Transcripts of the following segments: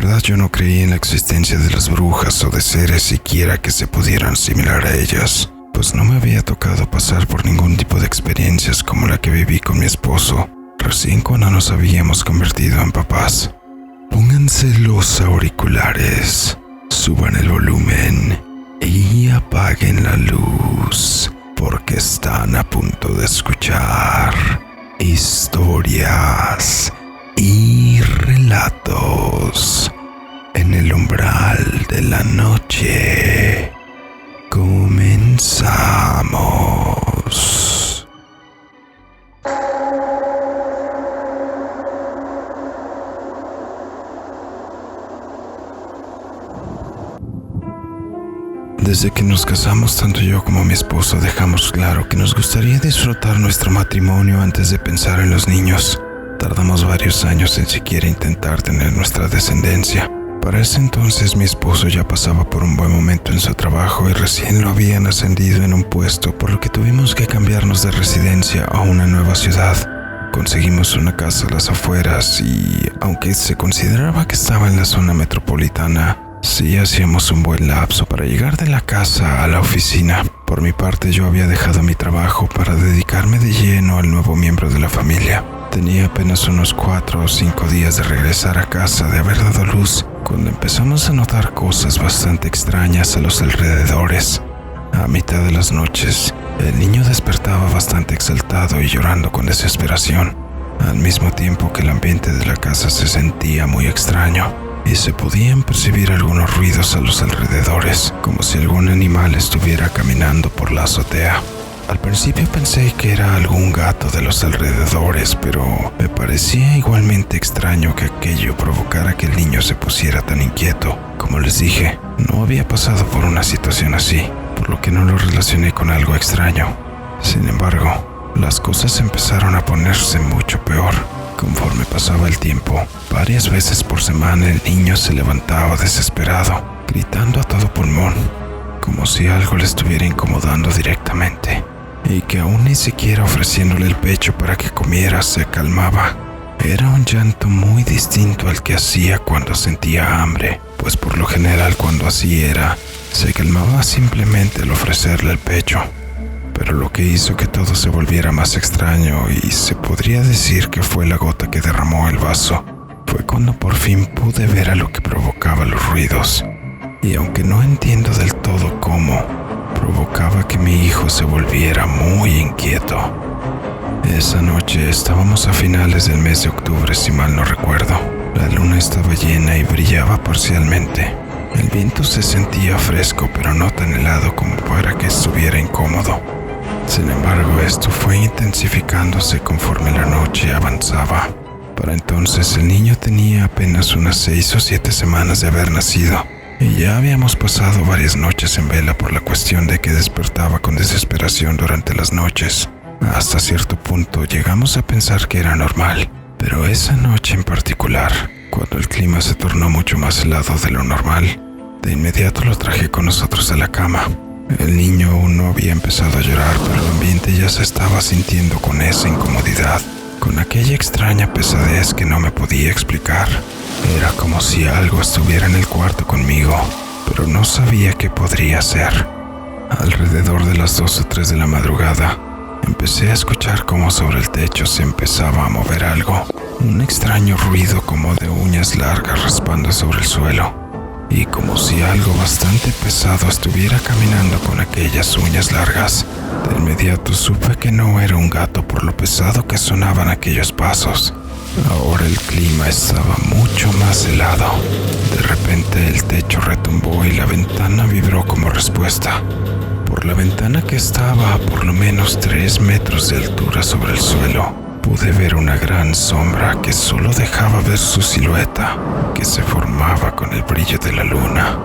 verdad yo no creía en la existencia de las brujas o de seres siquiera que se pudieran asimilar a ellas, pues no me había tocado pasar por ningún tipo de experiencias como la que viví con mi esposo, recién cuando nos habíamos convertido en papás. Pónganse los auriculares, suban el volumen y apaguen la luz, porque están a punto de escuchar historias y relatos en el umbral de la noche. Comenzamos. Desde que nos casamos, tanto yo como mi esposo dejamos claro que nos gustaría disfrutar nuestro matrimonio antes de pensar en los niños. Tardamos varios años en siquiera intentar tener nuestra descendencia. Para ese entonces mi esposo ya pasaba por un buen momento en su trabajo y recién lo habían ascendido en un puesto, por lo que tuvimos que cambiarnos de residencia a una nueva ciudad. Conseguimos una casa a las afueras y, aunque se consideraba que estaba en la zona metropolitana, sí hacíamos un buen lapso para llegar de la casa a la oficina. Por mi parte, yo había dejado mi trabajo para dedicarme de lleno al nuevo miembro de la familia. Tenía apenas unos 4 o 5 días de regresar a casa de haber dado luz, cuando empezamos a notar cosas bastante extrañas a los alrededores. A mitad de las noches, el niño despertaba bastante exaltado y llorando con desesperación, al mismo tiempo que el ambiente de la casa se sentía muy extraño y se podían percibir algunos ruidos a los alrededores, como si algún animal estuviera caminando por la azotea. Al principio pensé que era algún gato de los alrededores, pero me parecía igualmente extraño que aquello provocara que el niño se pusiera tan inquieto. Como les dije, no había pasado por una situación así, por lo que no lo relacioné con algo extraño. Sin embargo, las cosas empezaron a ponerse mucho peor. Conforme pasaba el tiempo, varias veces por semana el niño se levantaba desesperado, gritando a todo pulmón, como si algo le estuviera incomodando directamente, y que aún ni siquiera ofreciéndole el pecho para que comiera se calmaba. Era un llanto muy distinto al que hacía cuando sentía hambre, pues por lo general cuando así era, se calmaba simplemente al ofrecerle el pecho. Pero lo que hizo que todo se volviera más extraño, y se podría decir que fue la gota que derramó el vaso, fue cuando por fin pude ver a lo que provocaba los ruidos. Y aunque no entiendo del todo cómo, provocaba que mi hijo se volviera muy inquieto. Esa noche estábamos a finales del mes de octubre, si mal no recuerdo. La luna estaba llena y brillaba parcialmente. El viento se sentía fresco, pero no tan helado como para que estuviera incómodo. Sin embargo, esto fue intensificándose conforme la noche avanzaba. Para entonces el niño tenía apenas unas 6 o 7 semanas de haber nacido, y ya habíamos pasado varias noches en vela por la cuestión de que despertaba con desesperación durante las noches. Hasta cierto punto llegamos a pensar que era normal, pero esa noche en particular, cuando el clima se tornó mucho más helado de lo normal, de inmediato lo traje con nosotros a la cama. El niño aún no había empezado a llorar, pero el ambiente ya se estaba sintiendo con esa incomodidad, con aquella extraña pesadez que no me podía explicar. Era como si algo estuviera en el cuarto conmigo, pero no sabía qué podría ser. Alrededor de las 2 o 3 de la madrugada, empecé a escuchar cómo sobre el techo se empezaba a mover algo, un extraño ruido como de uñas largas raspando sobre el suelo, y como si algo bastante pesado estuviera caminando con aquellas uñas largas. De inmediato supe que no era un gato por lo pesado que sonaban aquellos pasos. Ahora el clima estaba mucho más helado. De repente el techo retumbó y la ventana vibró como respuesta. Por la ventana, que estaba a por lo menos 3 metros de altura sobre el suelo, pude ver una gran sombra que solo dejaba ver su silueta, que se formaba con el brillo de la luna.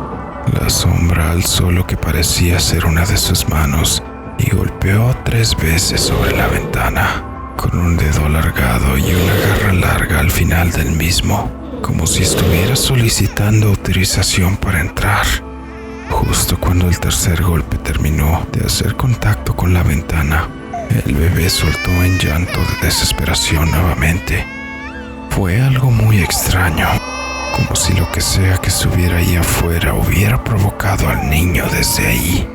La sombra alzó lo que parecía ser una de sus manos y golpeó 3 veces sobre la ventana, con un dedo alargado y una garra larga al final del mismo, como si estuviera solicitando autorización para entrar. Justo cuando el tercer golpe terminó de hacer contacto con la ventana, el bebé soltó en llanto de desesperación nuevamente. Fue algo muy extraño. como si lo que sea que estuviera ahí afuera hubiera provocado al niño desde ahí.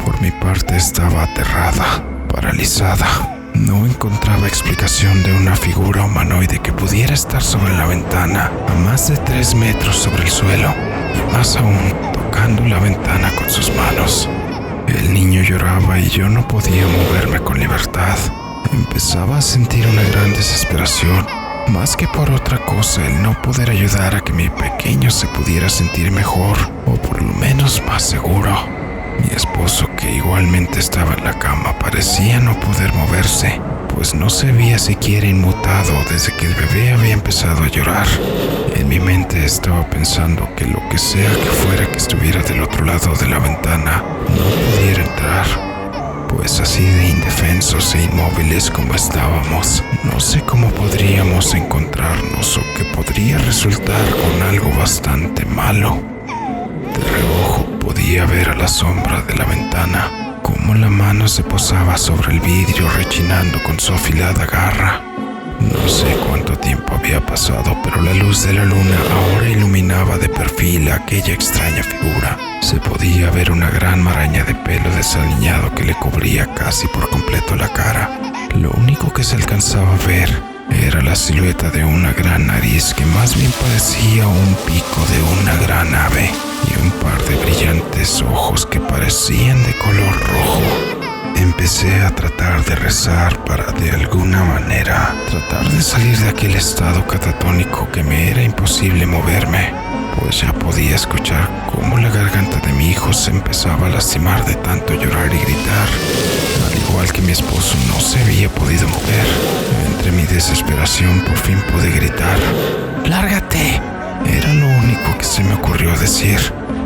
Por mi parte estaba aterrada, paralizada. No encontraba explicación de una figura humanoide que pudiera estar sobre la ventana a más de 3 metros sobre el suelo y más aún tocando la ventana con sus manos. El niño lloraba y yo no podía moverme con libertad. Empezaba a sentir una gran desesperación, más que por otra cosa el no poder ayudar a que mi pequeño se pudiera sentir mejor o por lo menos más seguro. Mi esposo, que igualmente estaba en la cama, parecía no poder moverse, pues no se había siquiera inmutado desde que el bebé había empezado a llorar. En mi mente estaba pensando que lo que sea que fuera que estuviera del otro lado de la ventana no pudiera entrar, pues así de indefensos e inmóviles como estábamos, no sé cómo podríamos encontrarnos o que podría resultar con algo bastante malo. De reojo podía ver a la sombra de la ventana cómo la mano se posaba sobre el vidrio rechinando con su afilada garra. No sé cuánto tiempo había pasado, pero la luz de la luna ahora iluminaba de perfil a aquella extraña figura. Se podía ver una gran maraña de pelo desaliñado que le cubría casi por completo la cara. Lo único que se alcanzaba a ver era la silueta de una gran nariz que más bien parecía un pico de una gran ave y un par de brillantes ojos que parecían de color rojo. Empecé a tratar de rezar para de alguna manera tratar de salir de aquel estado catatónico que me era imposible moverme, pues ya podía escuchar cómo la garganta de mi hijo se empezaba a lastimar de tanto llorar y gritar. Al igual que mi esposo no se había podido mover. Entre mi desesperación por fin pude gritar: ¡lárgate! Era lo único que se me ocurrió decir,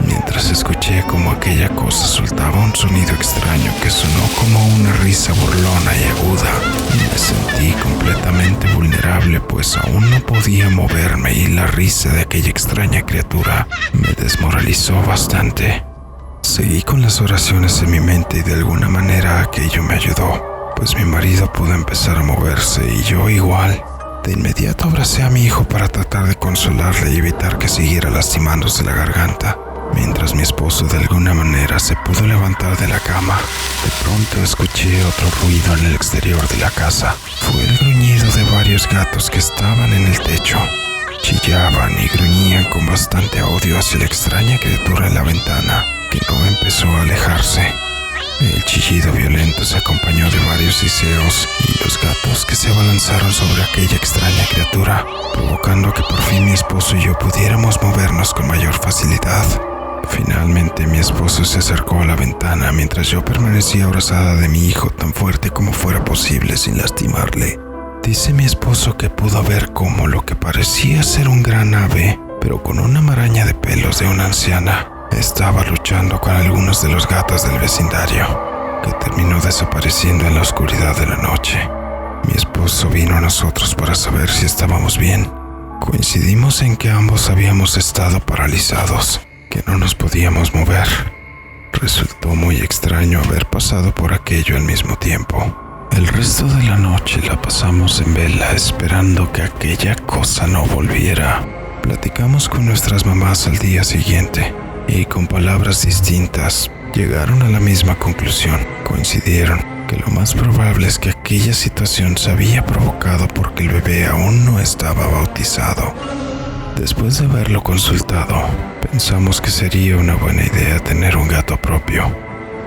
mientras escuché como aquella cosa soltaba un sonido extraño que sonó como una risa burlona y aguda. Me sentí completamente vulnerable, pues aún no podía moverme y la risa de aquella extraña criatura me desmoralizó bastante. Seguí con las oraciones en mi mente y de alguna manera aquello me ayudó, pues mi marido pudo empezar a moverse y yo igual. De inmediato abracé a mi hijo para tratar de consolarle y evitar que siguiera lastimándose la garganta, mientras mi esposo de alguna manera se pudo levantar de la cama. De pronto escuché otro ruido en el exterior de la casa. Fue el gruñido de varios gatos que estaban en el techo. Chillaban y gruñían con bastante odio hacia la extraña criatura en la ventana, que no empezó a alejarse. El chillido violento se acompañó de varios siseos y los gatos que se abalanzaron sobre aquella extraña criatura, provocando que por fin mi esposo y yo pudiéramos movernos con mayor facilidad. Finalmente mi esposo se acercó a la ventana mientras yo permanecía abrazada de mi hijo tan fuerte como fuera posible sin lastimarle. Dice mi esposo que pudo ver cómo lo que parecía ser un gran ave, pero con una maraña de pelos de una anciana, estaba luchando con algunos de los gatos del vecindario, que terminó desapareciendo en la oscuridad de la noche. Mi esposo vino a nosotros para saber si estábamos bien. Coincidimos en que ambos habíamos estado paralizados, que no nos podíamos mover. Resultó muy extraño haber pasado por aquello al mismo tiempo. El resto de la noche la pasamos en vela esperando que aquella cosa no volviera. Platicamos con nuestras mamás al día siguiente y con palabras distintas llegaron a la misma conclusión. Coincidieron que lo más probable es que aquella situación se había provocado porque el bebé aún no estaba bautizado. Después de haberlo consultado, pensamos que sería una buena idea tener un gato propio,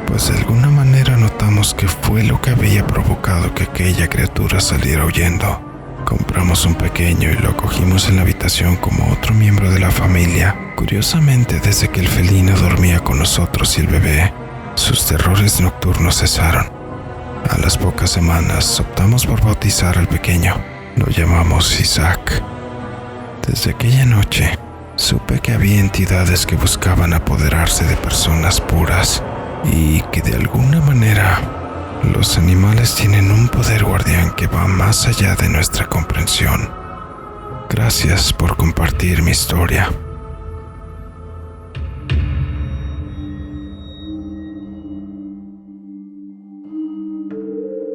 pues de alguna manera notamos que fue lo que había provocado que aquella criatura saliera huyendo. Compramos un pequeño y lo acogimos en la habitación como otro miembro de la familia. Curiosamente, desde que el felino dormía con nosotros y el bebé, sus terrores nocturnos cesaron. A las pocas semanas optamos por bautizar al pequeño. Lo llamamos Isaac. Desde aquella noche, supe que había entidades que buscaban apoderarse de personas puras y que de alguna manera los animales tienen un poder guardián que va más allá de nuestra comprensión. Gracias por compartir mi historia.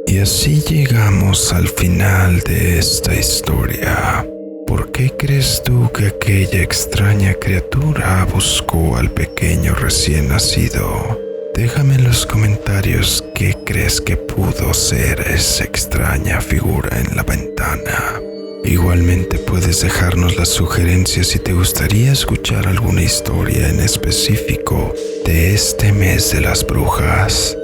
Y así llegamos al final de esta historia. ¿Por qué crees tú que aquella extraña criatura buscó al pequeño recién nacido? Déjame en los comentarios qué crees que pudo ser esa extraña figura en la ventana. Igualmente puedes dejarnos las sugerencias si te gustaría escuchar alguna historia en específico de este mes de las brujas.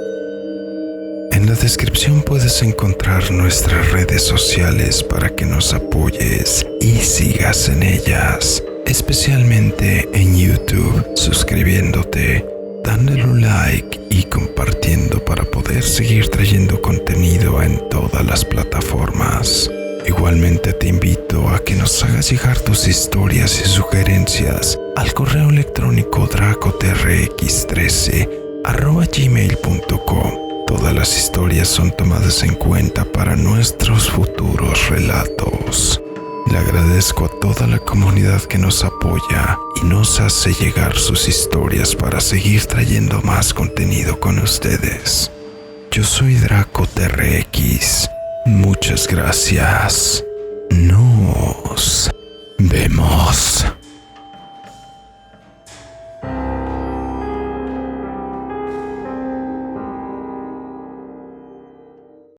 En la descripción puedes encontrar nuestras redes sociales para que nos apoyes y sigas en ellas, especialmente en YouTube, suscribiéndote, dándole un like y compartiendo para poder seguir trayendo contenido en todas las plataformas. Igualmente te invito a que nos hagas llegar tus historias y sugerencias al correo electrónico dracotrx13@gmail.com. Todas las historias son tomadas en cuenta para nuestros futuros relatos. Le agradezco a toda la comunidad que nos apoya y nos hace llegar sus historias para seguir trayendo más contenido con ustedes. Yo soy DracoTRX. Muchas gracias. Nos vemos.